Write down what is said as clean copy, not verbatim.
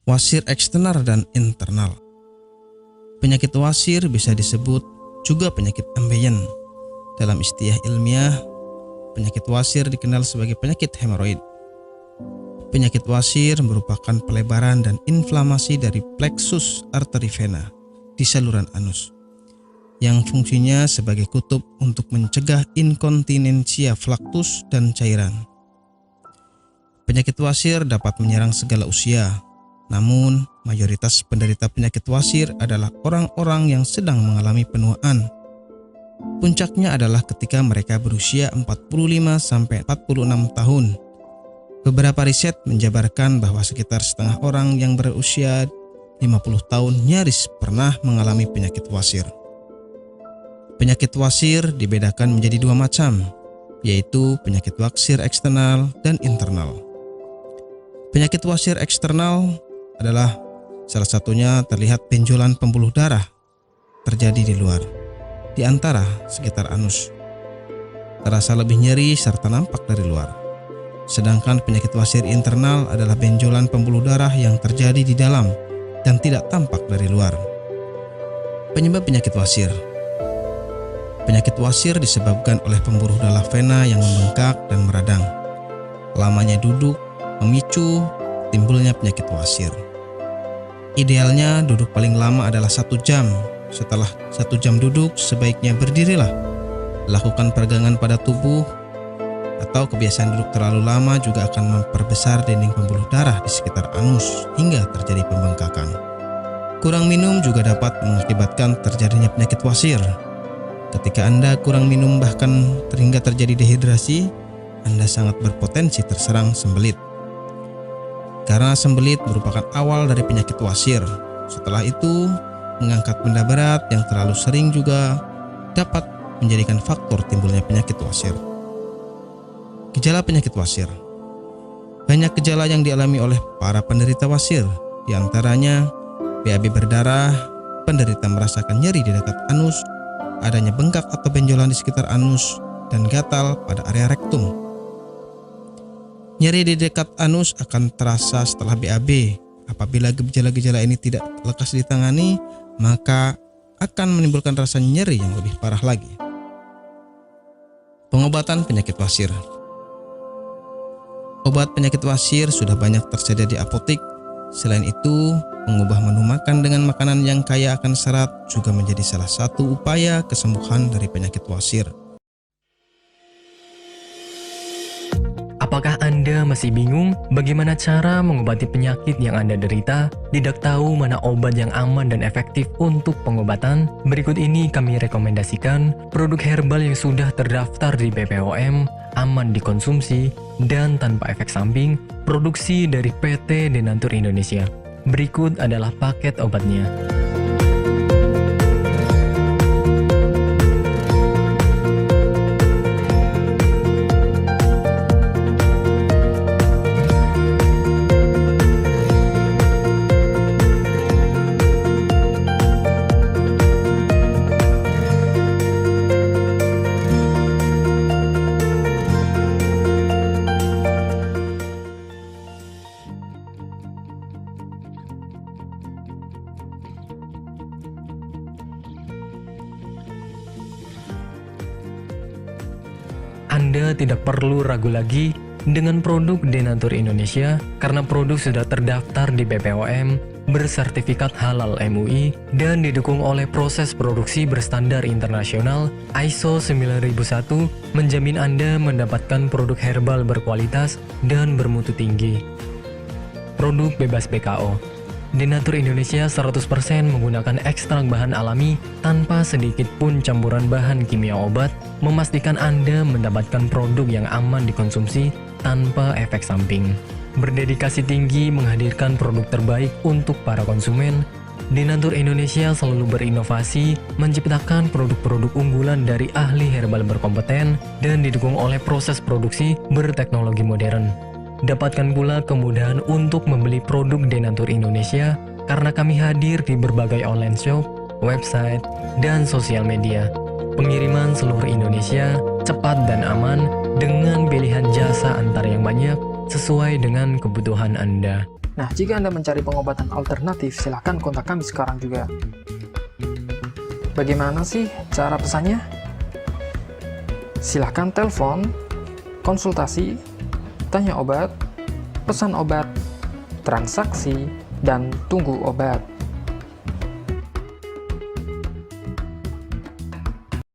wasir eksternal dan internal. Penyakit wasir bisa disebut juga penyakit ambeien. Dalam istilah ilmiah, penyakit wasir dikenal sebagai penyakit hemoroid. Penyakit wasir merupakan pelebaran dan inflamasi dari plexus arteri vena di saluran anus, yang fungsinya sebagai kutub untuk mencegah inkontinensia flaktus dan cairan. Penyakit wasir dapat menyerang segala usia, namun mayoritas penderita penyakit wasir adalah orang-orang yang sedang mengalami penuaan. Puncaknya adalah ketika mereka berusia 45-46 tahun. Beberapa riset menjabarkan bahwa sekitar setengah orang yang berusia 50 tahun nyaris pernah mengalami penyakit wasir. Penyakit wasir dibedakan menjadi dua macam, yaitu penyakit wasir eksternal dan internal. Penyakit wasir eksternal adalah salah satunya terlihat benjolan pembuluh darah terjadi di luar, di antara sekitar anus. Terasa lebih nyeri serta nampak dari luar. Sedangkan penyakit wasir internal adalah benjolan pembuluh darah yang terjadi di dalam dan tidak tampak dari luar. Penyebab penyakit wasir. Penyakit wasir disebabkan oleh pembuluh darah vena yang membengkak dan meradang. Lamanya duduk memicu timbulnya penyakit wasir. Idealnya duduk paling lama adalah 1 jam. Setelah 1 jam duduk, sebaiknya berdirilah. Lakukan peregangan pada tubuh, atau kebiasaan duduk terlalu lama juga akan memperbesar dinding pembuluh darah di sekitar anus hingga terjadi pembengkakan. Kurang minum juga dapat mengakibatkan terjadinya penyakit wasir. Ketika Anda kurang minum bahkan hingga terjadi dehidrasi, Anda sangat berpotensi terserang sembelit. Karena sembelit merupakan awal dari penyakit wasir. Setelah itu, mengangkat benda berat yang terlalu sering juga dapat menjadikan faktor timbulnya penyakit wasir. Gejala penyakit wasir. Banyak gejala yang dialami oleh para penderita wasir, di antaranya BAB berdarah, penderita merasakan nyeri di dekat anus, adanya bengkak atau benjolan di sekitar anus, dan gatal pada area rektum. Nyeri di dekat anus akan terasa setelah BAB. Apabila gejala-gejala ini tidak lekas ditangani, maka akan menimbulkan rasa nyeri yang lebih parah lagi. Pengobatan penyakit wasir. Obat penyakit wasir sudah banyak tersedia di apotik. Selain itu, mengubah menu makan dengan makanan yang kaya akan serat juga menjadi salah satu upaya kesembuhan dari penyakit wasir. Apakah Anda masih bingung bagaimana cara mengobati penyakit yang Anda derita? Tidak tahu mana obat yang aman dan efektif untuk pengobatan? Berikut ini kami rekomendasikan produk herbal yang sudah terdaftar di BPOM, aman dikonsumsi, dan tanpa efek samping, produksi dari PT Denatur Indonesia. Berikut adalah paket obatnya. Anda tidak perlu ragu lagi dengan produk Denatur Indonesia karena produk sudah terdaftar di BPOM, bersertifikat halal MUI, dan didukung oleh proses produksi berstandar internasional ISO 9001, menjamin Anda mendapatkan produk herbal berkualitas dan bermutu tinggi. Produk bebas BKO. Denatur Indonesia 100% menggunakan ekstrak bahan alami tanpa sedikit pun campuran bahan kimia obat, memastikan Anda mendapatkan produk yang aman dikonsumsi tanpa efek samping. Berdedikasi tinggi menghadirkan produk terbaik untuk para konsumen, Denatur Indonesia selalu berinovasi, menciptakan produk-produk unggulan dari ahli herbal berkompeten dan didukung oleh proses produksi berteknologi modern. Dapatkan pula kemudahan untuk membeli produk Denatur Indonesia karena kami hadir di berbagai online shop, website, dan sosial media. Pengiriman seluruh Indonesia cepat dan aman dengan pilihan jasa antar yang banyak sesuai dengan kebutuhan Anda. Nah, jika Anda mencari pengobatan alternatif, silahkan kontak kami sekarang juga. Bagaimana sih cara pesannya? Silahkan telepon, konsultasi, tanya obat, pesan obat, transaksi, dan tunggu obat.